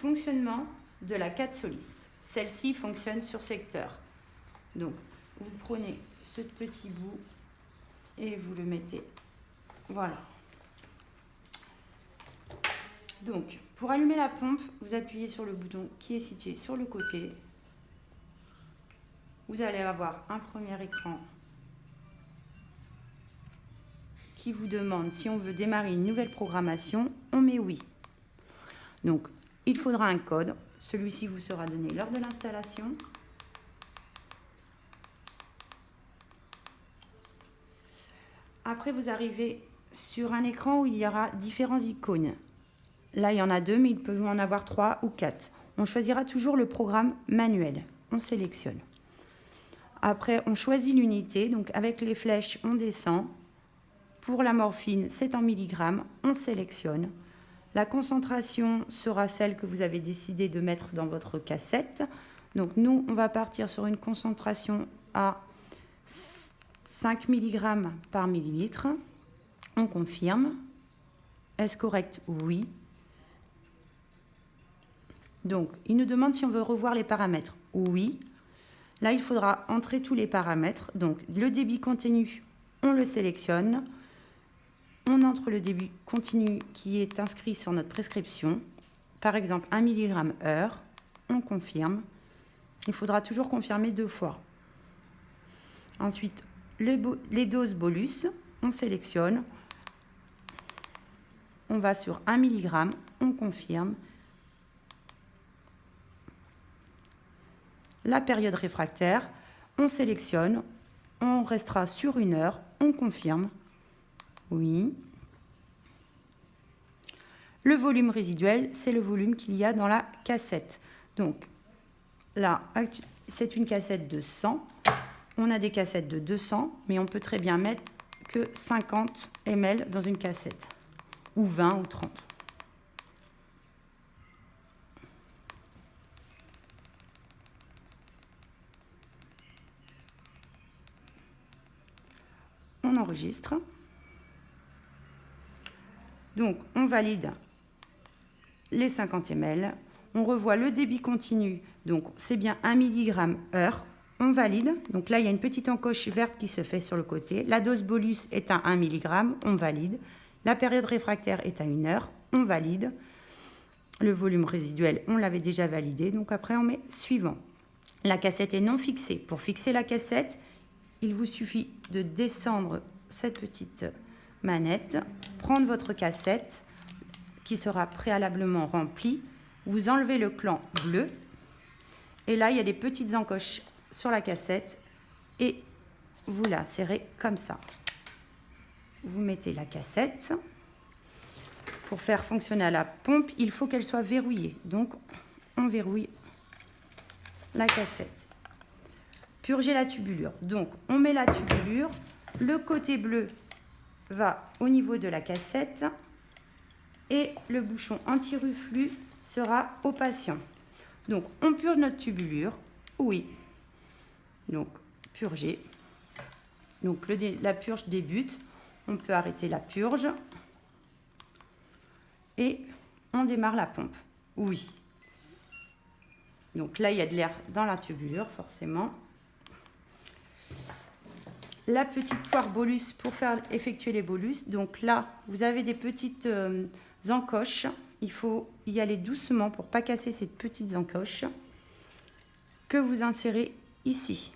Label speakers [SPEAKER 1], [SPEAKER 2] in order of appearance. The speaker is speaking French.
[SPEAKER 1] Fonctionnement de la 4 Solis. Celle-ci fonctionne sur secteur. Donc, vous prenez ce petit bout et vous le mettez. Voilà. Donc, pour allumer la pompe, vous appuyez sur le bouton qui est situé sur le côté. Vous allez avoir un premier écran qui vous demande si on veut démarrer une nouvelle programmation. On met oui. Donc, il faudra un code. Celui-ci vous sera donné lors de l'installation. Après, vous arrivez sur un écran où il y aura différents icônes. Là, il y en a 2, mais il peut en avoir 3 ou 4. On choisira toujours le programme manuel. On sélectionne. Après, on choisit l'unité. Donc, avec les flèches, on descend. Pour la morphine, c'est en milligrammes. On sélectionne. La concentration sera celle que vous avez décidé de mettre dans votre cassette. Donc, nous, on va partir sur une concentration à 5 mg par millilitre. On confirme. Est-ce correct? Oui. Donc, il nous demande si on veut revoir les paramètres. Oui. Là, il faudra entrer tous les paramètres. Donc, le débit continu, on le sélectionne. On entre le débit continu qui est inscrit sur notre prescription. Par exemple, 1 mg heure. On confirme. Il faudra toujours confirmer 2 fois. Ensuite, les doses bolus, on sélectionne. On va sur 1 mg, on confirme. La période réfractaire, on sélectionne. On restera sur 1 heure, on confirme. Oui. Le volume résiduel, c'est le volume qu'il y a dans la cassette. Donc, là, c'est une cassette de 100. On a des cassettes de 200, mais on peut très bien mettre que 50 ml dans une cassette, ou 20 ou 30. On enregistre. Donc, on valide les 50 ml. On revoit le débit continu. Donc, c'est bien 1 mg heure. On valide. Donc là, il y a une petite encoche verte qui se fait sur le côté. La dose bolus est à 1 mg. On valide. La période réfractaire est à 1 heure. On valide. Le volume résiduel, on l'avait déjà validé. Donc après, on met suivant. La cassette est non fixée. Pour fixer la cassette, il vous suffit de descendre cette petite manette, prendre votre cassette qui sera préalablement remplie. Vous enlevez le clan bleu. Et là, il y a des petites encoches sur la cassette et vous la serrez comme ça. Vous mettez la cassette. Pour faire fonctionner la pompe, il faut qu'elle soit verrouillée. Donc, on verrouille la cassette. Purger la tubulure. Donc, on met la tubulure. Le côté bleu va au niveau de la cassette et le bouchon anti-reflux sera au patient. Donc, on purge notre tubulure. Oui. Donc, purger. Donc, la purge débute. On peut arrêter la purge. Et on démarre la pompe. Oui. Donc là, il y a de l'air dans la tubulure, forcément. La petite poire bolus pour faire effectuer les bolus. Donc là, vous avez des petites encoches. Il faut y aller doucement pour ne pas casser ces petites encoches que vous insérez ici.